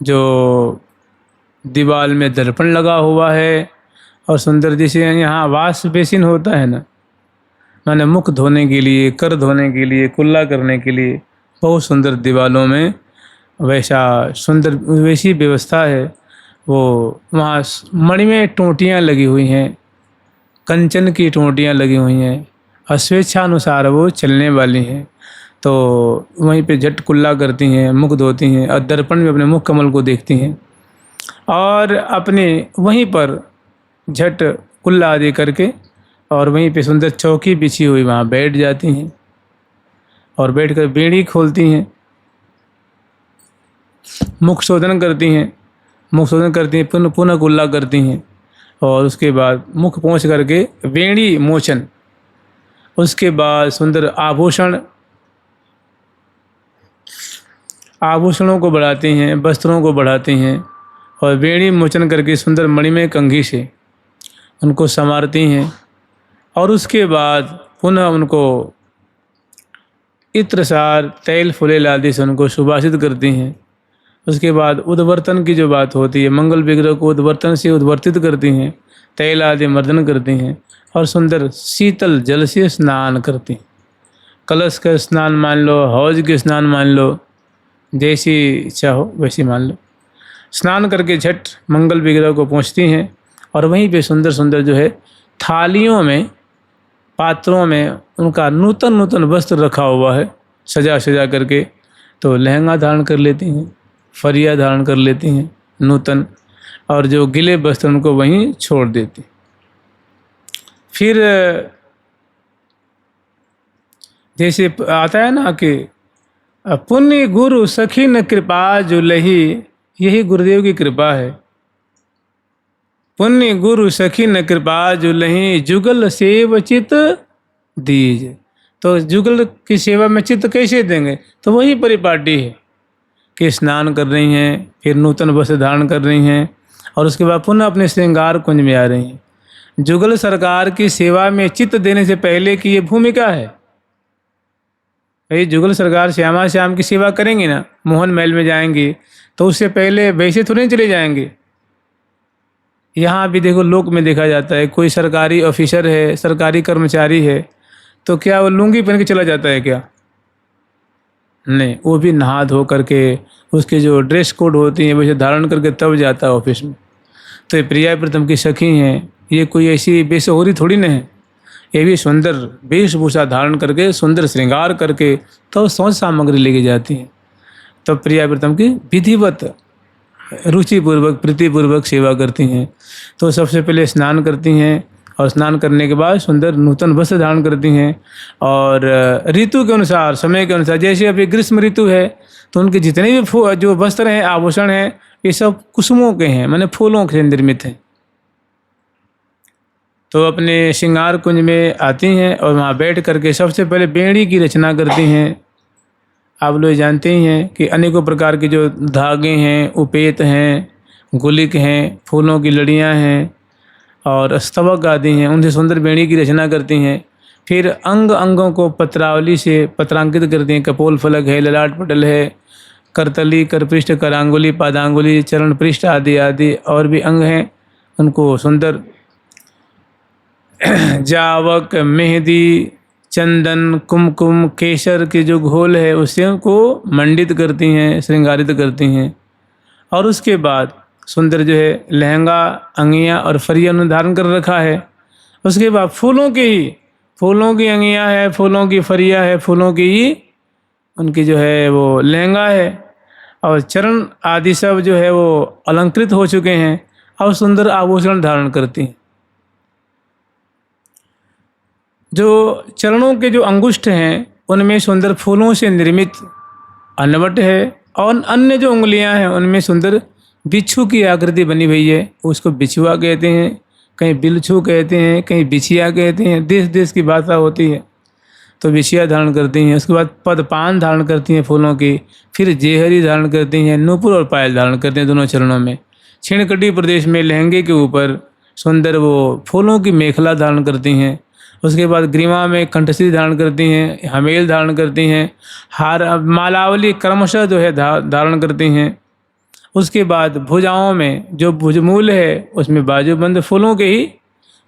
जो दीवार में दर्पण लगा हुआ है, और सुंदर जैसे यहाँ वाश बेसिन होता है ना, माने मुख धोने के लिए, कर धोने के लिए, कुल्ला करने के लिए, बहुत सुंदर दीवारों में वैसा सुंदर वैसी व्यवस्था है। वो वहाँ मणि में टोंटियाँ लगी हुई हैं, कंचन की टोंटियाँ लगी हुई हैं, और स्वेच्छानुसार वो चलने वाली हैं। तो वहीं पे झट कुल्ला करती हैं, मुख धोती हैं, और दर्पण में अपने मुख कमल को देखती हैं, और अपने वहीं पर झट कुल्ला आदि करके, और वहीं पे सुंदर चौकी बिछी हुई वहाँ बैठ जाती हैं, और बैठकर बेड़ी खोलती हैं, मुख शोधन करती हैं, मुख शोधन करती हैं, पुनः पुनः कुल्ला करती हैं, और उसके बाद मुख पोंछ करके बेड़ी मोचन, उसके बाद सुंदर आभूषणों को बढ़ाती हैं, वस्त्रों को बढ़ाती हैं, और बेड़ी मोचन करके सुंदर मणिमय कंघी से उनको संवारती हैं, और उसके बाद पुनः उनको इत्र सार तैल फुलेल आदि से उनको सुभाषित करती हैं। उसके बाद उद्वर्तन की जो बात होती है, मंगल विग्रह को उद्वर्तन से उद्वर्तित करती हैं, तैल आदि मर्दन करती हैं, और सुंदर शीतल जल से स्नान करती हैं। कलश का स्नान मान लो, हौज के स्नान मान लो, जैसी इच्छा हो वैसी मान लो। स्नान करके झट मंगल विग्रह को पहुँचती हैं, और वहीं पे सुंदर सुंदर जो है थालियों में, पात्रों में उनका नूतन नूतन वस्त्र रखा हुआ है, सजा सजा करके। तो लहंगा धारण कर लेती हैं, फरिया धारण कर लेती हैं नूतन, और जो गिले वस्त्र उनको वहीं छोड़ देती। फिर जैसे आता है ना कि पुण्य गुरु सखी न कृपा जो लही, यही गुरुदेव की कृपा है। पुण्य गुरु सखी न कृपा जो लही, जुगल सेव चित दीज। तो जुगल की सेवा में चित्त कैसे देंगे? तो वही परिपाटी है कि स्नान कर रही हैं, फिर नूतन वस्त्र धारण कर रही हैं, और उसके बाद पुनः अपने श्रृंगार कुंज में आ रही हैं। जुगल सरकार की सेवा में चित्त देने से पहले की ये भूमिका है। भाई जुगल सरकार श्यामा श्याम की सेवा करेंगे ना, मोहन महल में जाएंगे, तो उससे पहले वैसे थोड़े चले जाएंगे। यहाँ भी देखो, लोक में देखा जाता है, कोई सरकारी ऑफिसर है, सरकारी कर्मचारी है, तो क्या वो लुंगी पहन के चला जाता है क्या? नहीं, वो भी नहा धो करके उसके जो ड्रेस कोड होती हैं वैसे धारण करके तब जाता है ऑफिस में। तो ये प्रिया प्रीतम की सखी हैं, ये कोई ऐसी बेसहोरी थोड़ी न है, ये भी सुंदर वेशभूषा धारण करके, सुंदर श्रृंगार करके तो सौंच सामग्री लेके जाती हैं। तब प्रिया प्रीतम की विधिवत रुचिपूर्वक प्रीतिपूर्वक सेवा करती हैं। तो सबसे पहले स्नान करती हैं, और स्नान करने के बाद सुंदर नूतन वस्त्र धारण करती हैं, और ऋतु के अनुसार, समय के अनुसार, जैसे अभी ग्रीष्म ऋतु है तो उनके जितने भी जो वस्त्र हैं, आभूषण हैं, ये सब कुसुमों के हैं, माने फूलों से निर्मित हैं। तो अपने श्रृंगार कुंज में आती हैं, और वहाँ बैठ करके सबसे पहले बेड़ी की रचना करती हैं। आप लोग जानते ही हैं कि अनेकों प्रकार के जो धागे हैं, उपेत हैं, गुलिक हैं, फूलों की लड़ियाँ हैं, और स्तवक आदि हैं, उनसे सुंदर बेड़ी की रचना करती हैं। फिर अंग अंगों को पत्रावली से पत्रांकित करती हैं। कपोल फलक है, ललाट पटल है, करतली, करपृष्ठ, करांगुली, पादांगुली, चरण पृष्ठ आदि आदि और भी अंग हैं, उनको सुंदर जावक, मेहंदी, चंदन, कुमकुम, केसर के जो घोल है उससे उनको मंडित करती हैं, श्रृंगारित करती हैं। और उसके बाद सुंदर जो है लहंगा, अंगियाँ और फरिया उन्होंने धारण कर रखा है। उसके बाद फूलों की अंगियाँ है, फूलों की फरिया है, फूलों की ही उनकी जो है वो लहंगा है, और चरण आदि सब जो है वो अलंकृत हो चुके हैं, और सुंदर आभूषण धारण करती हैं। जो चरणों के जो अंगुष्ठ हैं उनमें सुंदर फूलों से निर्मित अन्नवट है, और अन्य जो उंगलियां हैं उनमें सुंदर बिच्छू की आकृति बनी हुई है, उसको बिछुआ कहते हैं, कहीं बिलछू कहते हैं, कहीं बिछिया कहते हैं, देश देश की भाषा होती है। तो बिछिया धारण करती हैं। उसके बाद पदपान धारण करती हैं फूलों की, फिर जेहरी धारण करती हैं, नूपुर और पायल धारण करती हैं दोनों चरणों में। छिणकटी प्रदेश में लहंगे के ऊपर सुंदर वो फूलों की मेखला धारण करती हैं। उसके बाद ग्रीवा में कंठसी धारण करती हैं, हमेल धारण करती हैं, हार मालावली क्रमशः जो है धारण करती हैं। उसके बाद भुजाओं में जो भुजमूल है उसमें बाजूबंद फूलों के ही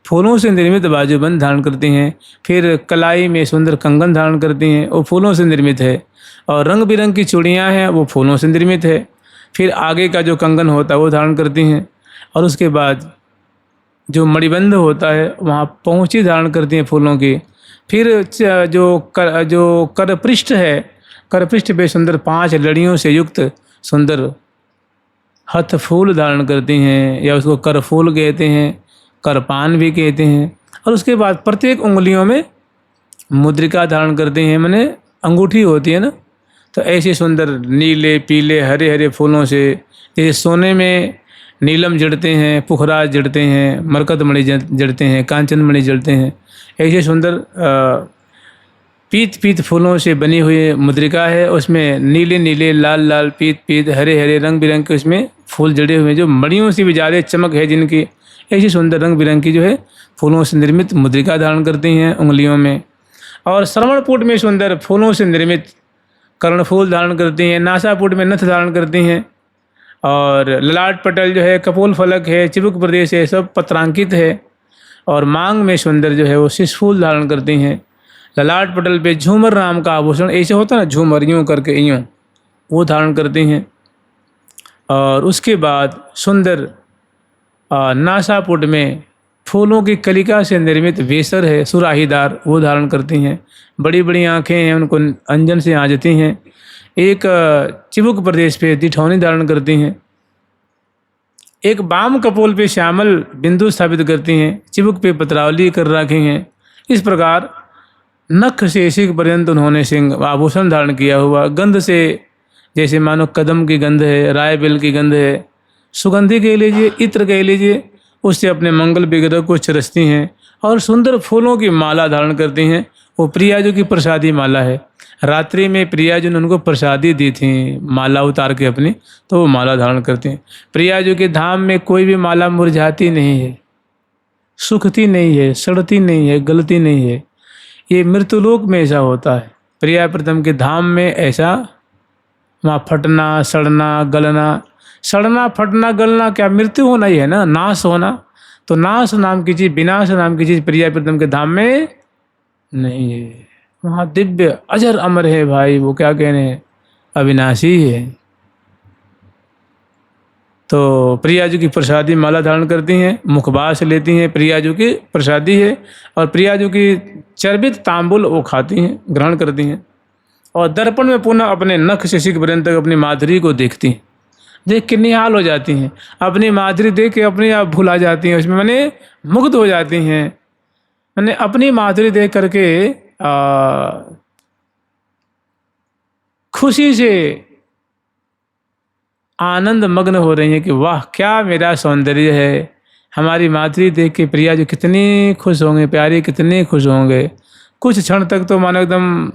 फूलों से निर्मित बाजूबंद धारण करती हैं। फिर कलाई में सुंदर कंगन धारण करती हैं, वो फूलों से निर्मित है। और रंग बिरंग की चूड़ियाँ हैं, वो फूलों से निर्मित है। फिर आगे का जो कंगन होता है वो धारण करती हैं। और उसके बाद जो मणिबंध होता है वहाँ पहुँची धारण करती हैं फूलों की। फिर जो करपृष्ठ है, करपृष्ठ पे सुंदर 5 लड़ियों से युक्त सुंदर हथ फूल धारण करती हैं, या उसको करफूल कहते हैं, करपान भी कहते हैं। और उसके बाद प्रत्येक उंगलियों में मुद्रिका धारण करते हैं, माने अंगूठी होती है ना। तो ऐसे सुंदर नीले पीले हरे हरे फूलों से, जैसे सोने में नीलम जड़ते हैं, पुखराज जड़ते हैं, मरकतमणि जड़ते हैं, कांचनमणि जड़ते हैं, ऐसे सुंदर पीत पीत फूलों से बनी हुई मुद्रिका है। उसमें नीले नीले लाल लाल पीत पीत हरे हरे रंग बिरंग के उसमें फूल जड़े हुए हैं, जो मणियों से भी ज़्यादा चमक है जिनकी, ऐसी सुंदर रंग बिरंग की जो है फूलों से निर्मित मुद्रिका धारण करती हैं उंगलियों में। और श्रवणपुट में सुंदर फूलों से निर्मित कर्णफूल धारण करती हैं, नासापुट में नथ धारण करती हैं। और ललाट पटल जो है, कपोल फलक है, चिबुक प्रदेश है, सब पत्रांकित है। और मांग में सुंदर जो है वो शिशफूल धारण करती हैं। ललाट पटल पे झूमर नाम का आभूषण, ऐसे होता है ना झूमर यूँ करके यूँ, वो धारण करती हैं। और उसके बाद सुंदर नासापुट में फूलों की कलिका से निर्मित वेसर है सुराहीदार, वो धारण करती हैं। बड़ी बड़ी आँखें हैं, उनको अंजन से आंजती हैं। एक चिबुक प्रदेश पे दिठौनी धारण करती हैं। एक बाम कपोल पे श्यामल बिंदु स्थापित करती हैं, चिबुक पे पत्रावली कर रखी हैं। इस प्रकार नख से शिख पर्यंत उन्होंने सिंह आभूषण धारण किया हुआ। गंध से जैसे मानो कदम की गंध है, राय बेल की गंध है, सुगंधी कह लीजिए, इत्र कह लीजिए, उससे अपने मंगल विग्रह को चरसती हैं। और सुंदर फूलों की माला धारण करती हैं। वो प्रियाजू की प्रसादी माला है। रात्रि में प्रियाजू ने उनको प्रसादी दी थी माला उतार के अपनी, तो वो माला धारण करती हैं। प्रियाजू के धाम में कोई भी माला मुरझाती नहीं है, सूखती नहीं है, सड़ती नहीं है, गलती नहीं है। ये मृत्युलोक में ऐसा होता है। प्रिया प्रीतम के धाम में ऐसा वहाँ फटना सड़ना गलना, सड़ना फटना गलना क्या मृत्यु होना ही है ना, नाश होना। तो नाश नाम की चीज़, विनाश नाम की चीज़ प्रिया प्रीतम के धाम में नहीं है। वहाँ दिव्य अजर अमर है भाई, वो क्या कहने हैं, अविनाशी है। तो प्रियाजू की प्रसादी माला धारण करती हैं, मुखबास लेती हैं, प्रियाजू की प्रसादी है। और प्रियाजू की चर्बित तांबुल वो खाती हैं, ग्रहण करती हैं। और दर्पण में पुनः अपने नख से शिख पर्यंत तक अपनी माधुरी को देखती हैं। देख के निहाल हो जाती हैं, अपनी माधुरी देख के अपने आप भुला जाती हैं, उसमें मैंने मुग्ध हो जाती हैं। मैंने अपनी माधुरी देख करके खुशी से आनंद मग्न हो रही हैं कि वाह क्या मेरा सौंदर्य है। हमारी माधुरी देख के प्रिया जो कितने खुश होंगे, प्यारे कितने खुश होंगे। कुछ क्षण तक तो मानो एकदम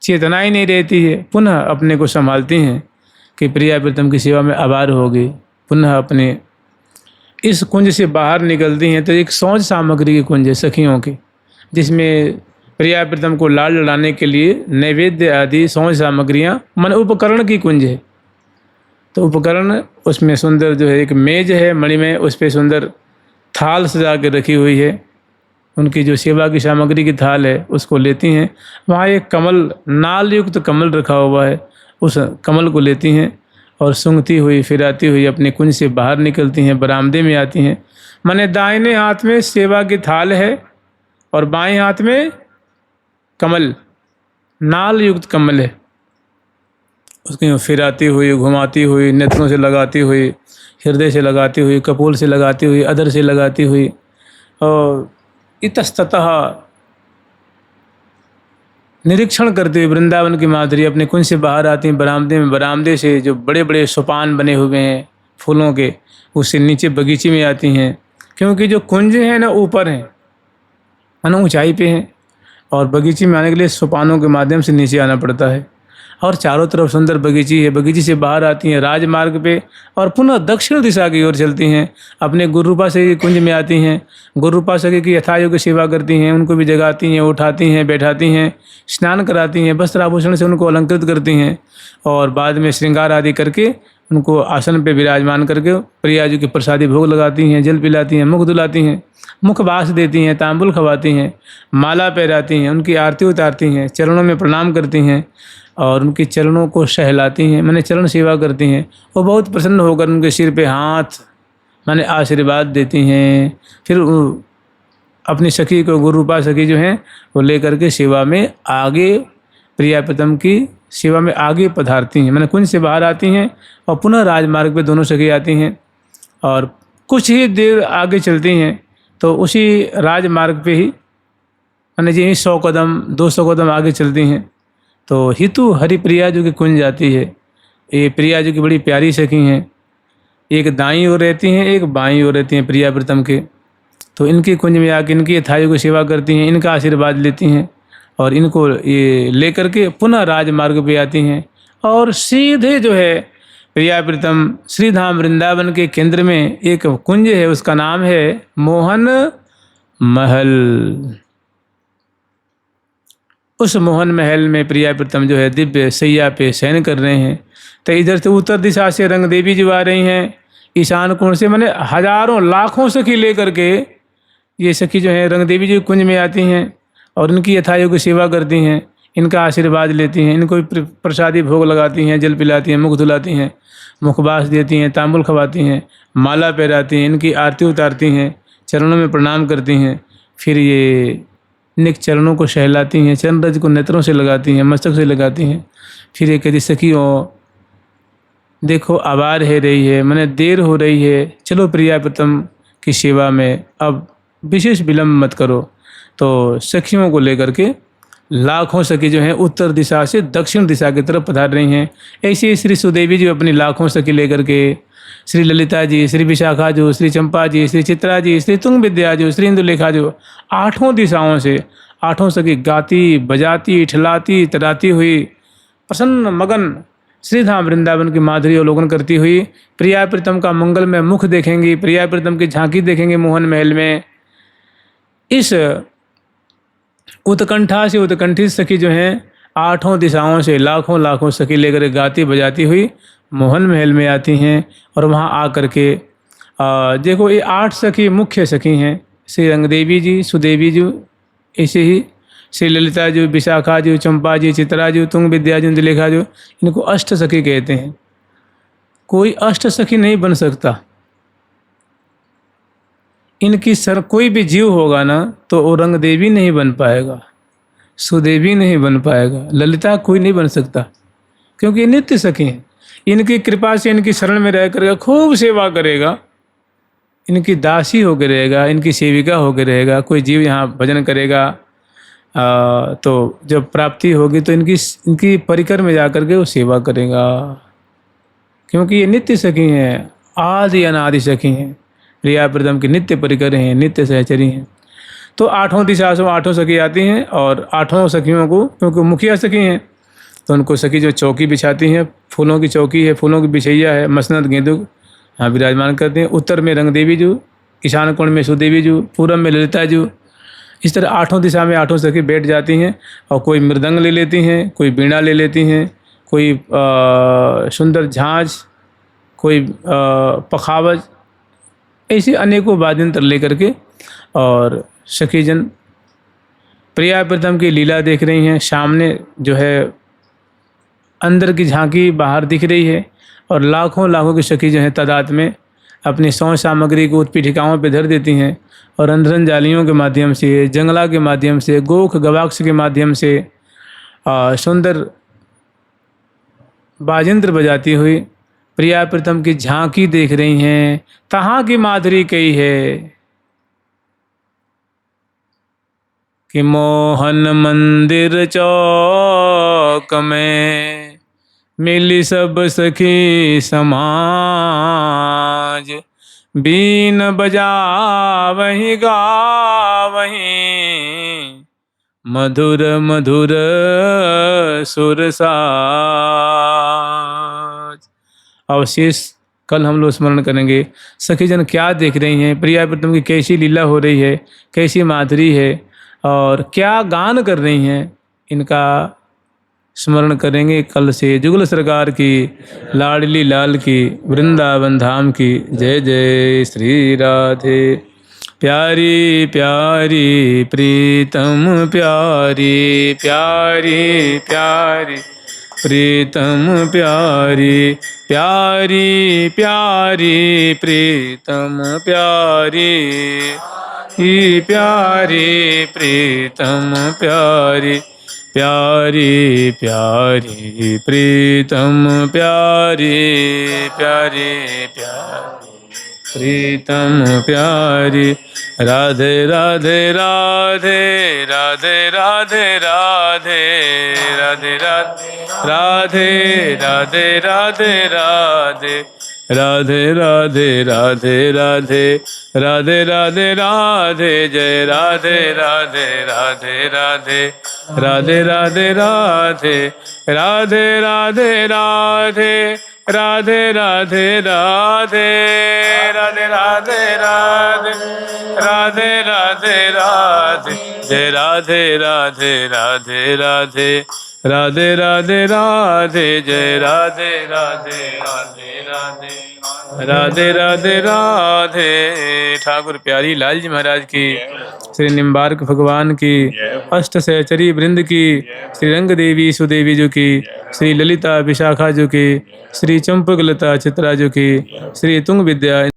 चेतना ही नहीं रहती है, पुनः अपने को संभालती हैं कि प्रिया प्रीतम की सेवा में आभार होगी। पुनः अपने इस कुंज से बाहर निकलती हैं तो एक सौंज सामग्री की कुंज है सखियों की, जिसमें प्रिया प्रीतम को लाल लड़ाने के लिए नैवेद्य आदि सौंज सामग्रियाँ मन उपकरण की कुंज है। तो उपकरण उसमें सुंदर जो है एक मेज है मणिमय, उस पर सुंदर थाल सजा के रखी हुई है। उनकी जो सेवा की सामग्री की थाल है उसको लेती हैं। वहाँ एक कमल, नाल युक्त कमल रखा हुआ है, उस कमल को लेती हैं और सूंघती हुई फिराती हुई अपने कुंज से बाहर निकलती हैं, बरामदे में आती हैं। माने दाहिने हाथ में सेवा की थाल है और बाएं हाथ में कमल, नाल युक्त कमल है। उसको फिराती हुई, घुमाती हुई, नेत्रों से लगाती हुई, हृदय से लगाती हुई, कपोल से लगाती हुई, अधर से लगाती हुई, और इतस्ततः निरीक्षण करते हुए वृंदावन की माधुरी अपने कुंज से बाहर आती हैं बरामदे में। बरामदे से जो बड़े बड़े सोपान बने हुए हैं फूलों के, उससे नीचे बगीचे में आती हैं, क्योंकि जो कुंज है ना ऊपर हैं, मानो ऊंचाई पे हैं, और बगीचे में आने के लिए सोपानों के माध्यम से नीचे आना पड़ता है। और चारों तरफ सुंदर बगीची है। बगीचे से बाहर आती हैं राजमार्ग पे और पुनः दक्षिण दिशा की ओर चलती हैं। अपने गुरुरूपा सखी कुंज में आती हैं, गुरुरूपा सखी की यथायोग्य सेवा करती हैं, उनको भी जगाती हैं, उठाती हैं, बैठाती हैं, स्नान कराती हैं, वस्त्र आभूषण से उनको अलंकृत करती हैं, और बाद में श्रृंगार आदि करके उनको आसन पे विराजमान करके प्रिया जी की प्रसादी भोग लगाती हैं, जल पिलाती हैं, मुख धुलाती हैं, मुख बास देती हैं, तांबुल खवाती हैं, माला पहराती हैं, उनकी आरती उतारती हैं, चरणों में प्रणाम करती हैं और उनके चरणों को सहलाती हैं, माने चरण सेवा करती हैं। वो बहुत प्रसन्न होकर उनके सिर पे हाथ माने आशीर्वाद देती हैं। फिर अपनी सखी को, गुरु रूपा सखी जो हैं, वो लेकर के सेवा में आगे, प्रिया प्रीतम की सेवा में आगे पधारती हैं, माने कुंज से बाहर आती हैं और पुनः राजमार्ग पे दोनों सखी आती हैं और कुछ ही देर आगे चलती हैं तो उसी राजमार्ग पे ही माने जी 100 कदम 200 कदम आगे चलती हैं तो हितु हरिप्रिया जो कि कुंज जाती है। ये प्रिया जो कि बड़ी प्यारी सखी हैं, एक दाईं ओर रहती हैं, एक बाईं ओर रहती हैं प्रिया प्रीतम के। तो इनके कुंज में आके इनकी अथाई को सेवा करती हैं, इनका आशीर्वाद लेती हैं और इनको ये लेकर के पुनः राजमार्ग पे आती हैं और सीधे जो है प्रिया प्रीतम श्रीधाम वृंदावन के केंद्र में एक कुंज है, उसका नाम है मोहन महल। उस मोहन महल में प्रिया प्रीतम जो है दिव्य सैया पे शयन कर रहे हैं। तो इधर से उत्तर दिशा से रंग देवी जी आ रही हैं, ईशान कोण से माने हजारों लाखों सखी लेकर के ये सखी जो है रंग देवी जी कुंज में आती हैं और इनकी यथायोग्य की सेवा करती हैं, इनका आशीर्वाद लेती हैं, इनको प्रसादी भोग लगाती हैं, जल पिलाती हैं, मुख धुलाती हैं, मुखबास देती हैं, तांबुल खवाती हैं, माला पहराती हैं, इनकी आरती उतारती हैं, चरणों में प्रणाम करती हैं। फिर ये निक चरणों को सहलाती हैं, चरण रज को नेत्रों से लगाती हैं, मस्तक से लगाती हैं। फिर ये कहती सखियों देखो आवार है रही है, मैंने देर हो रही है, चलो प्रिया प्रीतम की सेवा में अब विशेष विलम्ब मत करो। तो सखियों को लेकर के लाखों सखी जो हैं उत्तर दिशा से दक्षिण दिशा की तरफ पधार रही हैं। ऐसे ही श्री सुदेवी जी अपनी लाखों सखी लेकर के श्री ललिता जी, श्री विशाखा जो, श्री चंपा जी, श्री चित्रा जी, श्री तुंग विद्या जो, श्री इंदुलेखा जो, आठों दिशाओं से आठों सखी गाती बजाती ठिलाती तराती हुई प्रसन्न मगन श्रीधाम वृंदावन की माधुरी अवलोकन करती हुई प्रिया प्रीतम का मंगलमय मुख देखेंगी, प्रिया प्रीतम की झांकी देखेंगे मोहन महल में। इस उत्कंठा से उत्कंठित सखी जो हैं आठों दिशाओं से लाखों लाखों सखी लेकर गाती बजाती हुई मोहन महल में आती हैं और वहाँ आकर के देखो ये 8 सखी मुख्य सखी हैं, श्री रंगदेवी जी, सुदेवी जी, ऐसे ही श्री ललिता जी, विशाखा जी, चंपा जी, चित्रा जी, तुंग विद्या जी, इंदुलेखा जी, इनको अष्ट सखी कहते हैं। कोई अष्ट सखी नहीं बन सकता। इनकी कोई भी जीव होगा ना तो वो रंग देवी नहीं बन पाएगा, सुदेवी नहीं बन पाएगा, ललिता कोई नहीं बन सकता, क्योंकि ये नित्य सखी हैं। इनकी कृपा से इनकी शरण में रह कर खूब सेवा करेगा, इनकी दासी होकर रहेगा, इनकी सेविका होकर रहेगा। कोई जीव यहाँ भजन करेगा तो जब प्राप्ति होगी तो इनकी परिकर में जाकर के वो सेवा करेगा, क्योंकि ये नित्य सखी हैं, आदि अनादि सखी हैं, प्रिया प्रीतम की नित्य परिकर हैं, नित्य सहचरी हैं। तो आठों दिशा से 8 सखी आती हैं और 8 सखियों को, क्योंकि मुखिया सखी हैं तो उनको सखी जो चौकी बिछाती हैं, फूलों की चौकी है, फूलों की बिछैया है, मसनद गेंदुक हाँ विराजमान करते हैं। उत्तर में रंग देवी जी, ईशान कोण में सुदेवी जी, पूरब में ललिता जी। इस तरह 8 दिशा में 8 सखी बैठ जाती हैं और कोई मृदंग ले लेती हैं, कोई बीड़ा ले लेती हैं, कोई सुंदर झांझ, कोई पखावज, ऐसे अनेकों वाद्यंत्र लेकर के और सखीजन प्रिया प्रीतम की लीला देख रही हैं। सामने जो है अंदर की झांकी बाहर दिख रही है और लाखों लाखों की सखी जो है तादाद में अपनी सौ सामग्री को उत्पीठिकाओं पर धर देती हैं और अंधरन जालियों के माध्यम से, जंगला के माध्यम से, गोख गवाक्ष के माध्यम से सुंदर बाजेंद्र बजाती हुई प्रिया प्रीतम की झांकी देख रही हैं। तहाँ की माधुरी कही है कि मोहन मंदिर चौक में मिली सब सखी समाज, बीन बजा वही गा वही मधुर मधुर सुर साज। अवशेष कल हम लोग स्मरण करेंगे। सखीजन क्या देख रही हैं, प्रिया प्रीतम की कैसी लीला हो रही है, कैसी माधुरी है और क्या गान कर रही हैं, इनका स्मरण करेंगे कल से। जुगल सरकार की, लाडली लाल की, वृंदावन धाम की जय जय श्री राधे। प्यारी प्यारी प्रीतम प्यारी, प्यारी प्यारी प्रीतम प्यारी, प्यारी प्यारी प्रीतम प्यारी, प्यारी प्रीतम प्यारी, प्यारी प्यारी प्रीतम प्यारी, प्यारी प्यारी प्रीतम प्यारी। राधे राधे राधे राधे राधे राधे राधे राधे राधे राधे राधे राधे राधे राधे राधे राधे राधे राधे जय राधे राधे राधे राधे राधे राधे राधे राधे राधे राधे राधे राधे राधे राधे राधे राधे राधे राधे राधे जय राधे राधे राधे राधे राधे राधे राधे जय राधे राधे राधे राधे राधे राधे राधे। ठाकुर प्यारी लाल जी महाराज की, श्री निम्बार्क भगवान की, अष्ट सहचरी वृंद की, श्री रंग देवी सुदेवी जी की, श्री ललिता विशाखा जी की, श्री चंपक लता चित्रा जी की, श्री तुंग विद्या